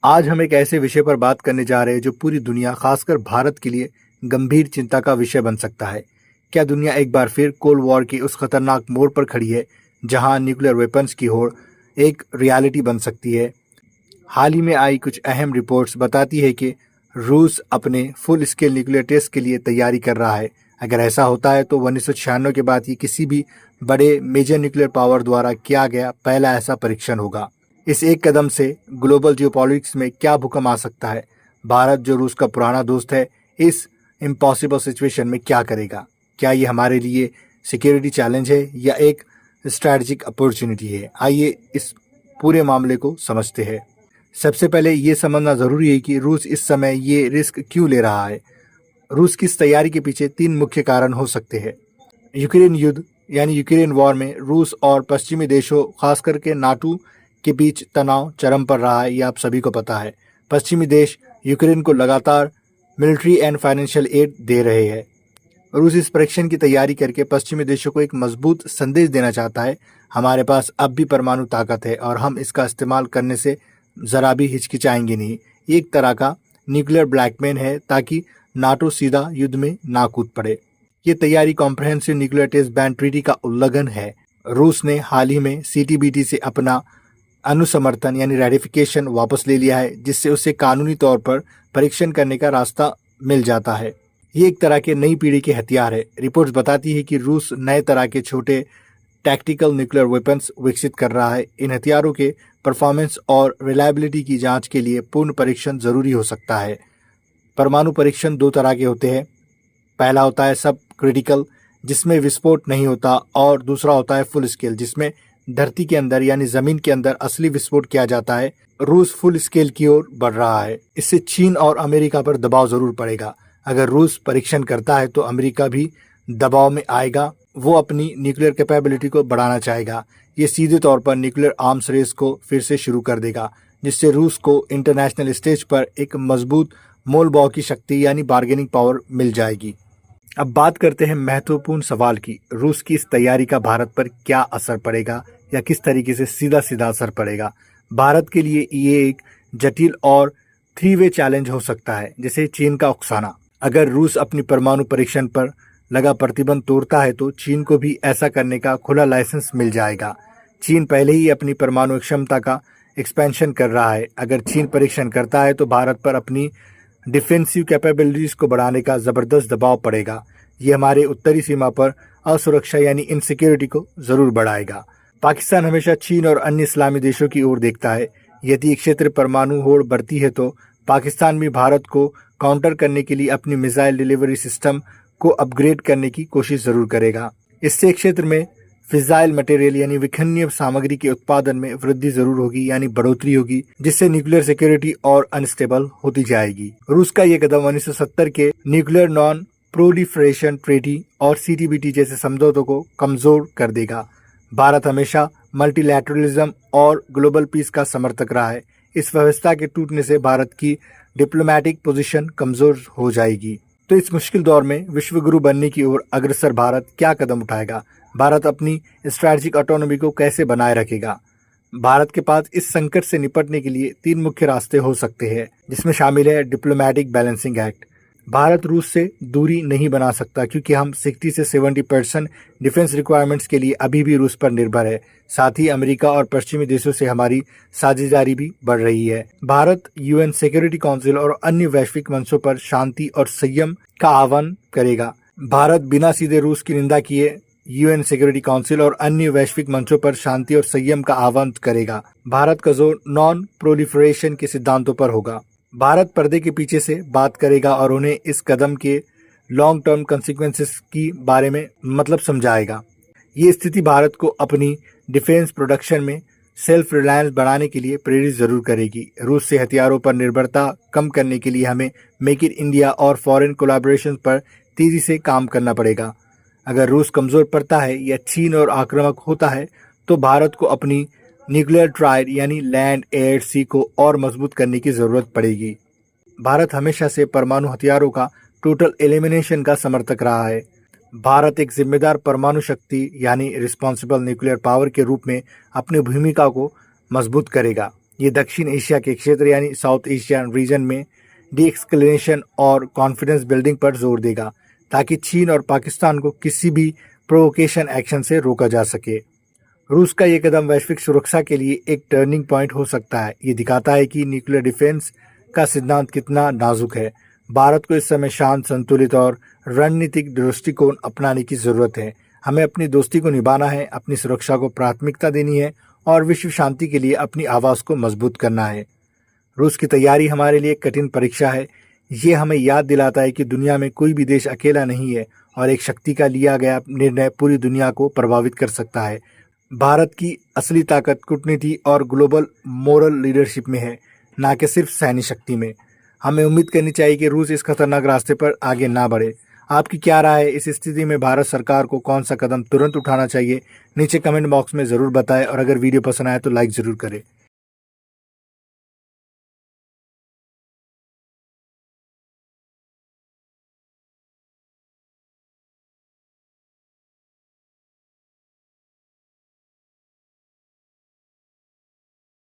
आज हम एक ऐसे विषय पर बात करने जा रहे हैं जो पूरी दुनिया खासकर भारत के लिए गंभीर चिंता का विषय बन सकता है। क्या दुनिया एक बार फिर कोल्ड वॉर के उस खतरनाक मोड़ पर खड़ी है जहां न्यूक्लियर वेपन्स की होड़ एक रियलिटी बन सकती है? हाल ही में आई कुछ अहम रिपोर्ट्स बताती है कि रूस अपने फुल स्केल न्यूक्लियर टेस्ट के लिए तैयारी कर रहा है। अगर ऐसा होता है तो 1996 के बाद ही किसी भी बड़े मेजर न्यूक्लियर पावर द्वारा किया गया पहला ऐसा परीक्षण होगा। इस एक कदम से ग्लोबल जियोपॉलिटिक्स में क्या भूकंप आ सकता है? भारत जो रूस का पुराना दोस्त है, इस इम्पॉसिबल सिचुएशन में क्या करेगा? क्या ये हमारे लिए सिक्योरिटी चैलेंज है या एक स्ट्रैटेजिक अपॉर्चुनिटी है? आइए इस पूरे मामले को समझते हैं। सबसे पहले ये समझना ज़रूरी है कि रूस इस समय ये रिस्क क्यों ले रहा है। रूस की इस तैयारी के पीछे 3 मुख्य कारण हो सकते हैं। यूक्रेन युद्ध यानी यूक्रेन वॉर में रूस और पश्चिमी देशों खास करके नाटो के बीच तनाव चरम पर रहा है, ये आप सभी को पता है। पश्चिमी देश यूक्रेन को लगातार मिलिट्री एंड फाइनेंशियल एड दे रहे हैं। रूस इस परीक्षण की तैयारी करके पश्चिमी देशों को एक मजबूत संदेश देना चाहता है, हमारे पास अब भी परमाणु ताकत है और हम इसका इस्तेमाल करने से ज़रा भी हिचकिचाएंगे नहीं। ये एक तरह का न्यूक्लियर ब्लैकमेल है ताकि नाटो सीधा युद्ध में ना कूद पड़े। ये तैयारी comprehensive nuclear test ban treaty का उल्लंघन है। रूस ने हाल ही में सीटीबीटी से अपना अनुसमर्थन यानी रेटिफिकेशन वापस ले लिया है, जिससे उसे कानूनी तौर पर परीक्षण करने का रास्ता मिल जाता है। ये एक तरह के नई पीढ़ी के हथियार है। रिपोर्ट्स बताती है कि रूस नए तरह के छोटे टैक्टिकल न्यूक्लियर वेपन्स विकसित कर रहा है। इन हथियारों के परफॉर्मेंस और रिलायबिलिटी की जांच के लिए पूर्ण परीक्षण जरूरी हो सकता है। परमाणु परीक्षण 2 तरह के होते हैं। पहला होता है सब क्रिटिकल, जिसमें विस्फोट नहीं होता, और दूसरा होता है फुल स्केल, जिसमें धरती के अंदर यानी जमीन के अंदर असली विस्फोट किया जाता है। रूस फुल स्केल की ओर बढ़ रहा है। इससे चीन और अमेरिका पर दबाव जरूर पड़ेगा। अगर रूस परीक्षण करता है तो अमेरिका भी दबाव में आएगा। वो अपनी न्यूक्लियर कैपेबिलिटी को बढ़ाना चाहेगा। ये सीधे तौर पर न्यूक्लियर आर्म्स रेस को फिर से शुरू कर देगा, जिससे रूस को इंटरनेशनल स्टेज पर एक मजबूत मोल भाव की शक्ति यानी बार्गेनिंग पावर मिल जाएगी। अब बात करते हैं महत्वपूर्ण सवाल की। रूस की इस तैयारी का भारत पर क्या असर पड़ेगा या किस तरीके से सीधा सीधा असर पड़ेगा? भारत के लिए ये एक जटिल और 3 वे चैलेंज हो सकता है, जैसे चीन का उकसाना। अगर रूस अपनी परमाणु परीक्षण पर लगा प्रतिबंध तोड़ता है तो चीन को भी ऐसा करने का खुला लाइसेंस मिल जाएगा। चीन पहले ही अपनी परमाणु क्षमता का एक्सपेंशन कर रहा है। अगर चीन परीक्षण करता है तो भारत पर अपनी डिफेंसिव कैपेबिलिटीज को बढ़ाने का ज़बरदस्त दबाव पड़ेगा। ये हमारे उत्तरी सीमा पर असुरक्षा यानी इनसिक्योरिटी को ज़रूर बढ़ाएगा। पाकिस्तान हमेशा चीन और अन्य इस्लामी देशों की ओर देखता है। यदि क्षेत्र परमाणु होड़ बढ़ती है तो पाकिस्तान भी भारत को काउंटर करने के लिए अपनी मिसाइल डिलीवरी सिस्टम को अपग्रेड करने की कोशिश ज़रूर करेगा। इससे क्षेत्र में फिजाइल मटेरियल यानी विखंडनीय सामग्री के उत्पादन में वृद्धि जरूर होगी यानी बढ़ोतरी होगी, जिससे न्यूक्लियर सिक्योरिटी और अनस्टेबल होती जाएगी। रूस का ये कदम 1970 के न्यूक्लियर नॉन प्रोलिफरेशन ट्रीटी और सीटीबीटी जैसे समझौतों को कमजोर कर देगा। भारत हमेशा मल्टीलैटरलिज्म और ग्लोबल पीस का समर्थक रहा है। इस व्यवस्था के टूटने से भारत की डिप्लोमेटिक पोजीशन कमजोर हो जाएगी। तो इस मुश्किल दौर में विश्वगुरु बनने की ओर अग्रसर भारत क्या कदम उठाएगा? भारत अपनी स्ट्रैटेजिक ऑटोनॉमी को कैसे बनाए रखेगा? भारत के पास इस संकट से निपटने के लिए 3 मुख्य रास्ते हो सकते हैं, जिसमें शामिल है डिप्लोमेटिक बैलेंसिंग एक्ट। भारत रूस से दूरी नहीं बना सकता क्योंकि हम 60 से 70% डिफेंस रिक्वायरमेंट्स के लिए अभी भी रूस पर निर्भर है। साथ ही अमेरिका और पश्चिमी देशों से हमारी साझेदारी भी बढ़ रही है। भारत यूएन सिक्योरिटी काउंसिल और अन्य वैश्विक मंचों पर शांति और संयम का आह्वान करेगा। भारत बिना सीधे रूस की निंदा किए यूएन सिक्योरिटी काउंसिल और अन्य वैश्विक मंचों पर शांति और संयम का आह्वान करेगा। भारत का जोर नॉन प्रोलिफरेशन के सिद्धांतों पर होगा। भारत पर्दे के पीछे से बात करेगा और उन्हें इस कदम के लॉन्ग टर्म कंसिक्वेंसेस की बारे में समझाएगा। ये स्थिति भारत को अपनी डिफेंस प्रोडक्शन में सेल्फ रिलायंस बढ़ाने के लिए प्रेरित जरूर करेगी। रूस से हथियारों पर निर्भरता कम करने के लिए हमें मेक इन इंडिया और फॉरेन कोलैबोरेशन पर तेजी से काम करना पड़ेगा। अगर रूस कमजोर पड़ता है या चीन और आक्रामक होता है तो भारत को अपनी न्यूक्लियर ट्राइड यानी लैंड एयर सी को और मजबूत करने की जरूरत पड़ेगी। भारत हमेशा से परमाणु हथियारों का टोटल एलिमिनेशन का समर्थक रहा है। भारत एक जिम्मेदार परमाणु शक्ति यानी रिस्पॉन्सिबल न्यूक्लियर पावर के रूप में अपनी भूमिका को मजबूत करेगा। ये दक्षिण एशिया के क्षेत्र यानी साउथ एशियन रीजन में डीएस्केलेशन और कॉन्फिडेंस बिल्डिंग पर जोर देगा, ताकि चीन और पाकिस्तान को किसी भी प्रोवोकेशन एक्शन से रोका जा सके। रूस का ये कदम वैश्विक सुरक्षा के लिए एक टर्निंग पॉइंट हो सकता है। ये दिखाता है कि न्यूक्लियर डिफेंस का सिद्धांत कितना नाजुक है। भारत को इस समय शांत, संतुलित और रणनीतिक दृष्टिकोण अपनाने की जरूरत है। हमें अपनी दोस्ती को निभाना है, अपनी सुरक्षा को प्राथमिकता देनी है और विश्व शांति के लिए अपनी आवाज को मजबूत करना है। रूस की तैयारी हमारे लिए एक कठिन परीक्षा है। ये हमें याद दिलाता है कि दुनिया में कोई भी देश अकेला नहीं है और एक शक्ति का लिया गया निर्णय पूरी दुनिया को प्रभावित कर सकता है। भारत की असली ताकत कूटनीति और ग्लोबल मोरल लीडरशिप में है, ना कि सिर्फ सैन्य शक्ति में। हमें उम्मीद करनी चाहिए कि रूस इस खतरनाक रास्ते पर आगे ना बढ़े। आपकी क्या राय है? इस स्थिति में भारत सरकार को कौन सा कदम तुरंत उठाना चाहिए? नीचे कमेंट बॉक्स में ज़रूर बताएं और अगर वीडियो पसंद आए तो लाइक ज़रूर करें।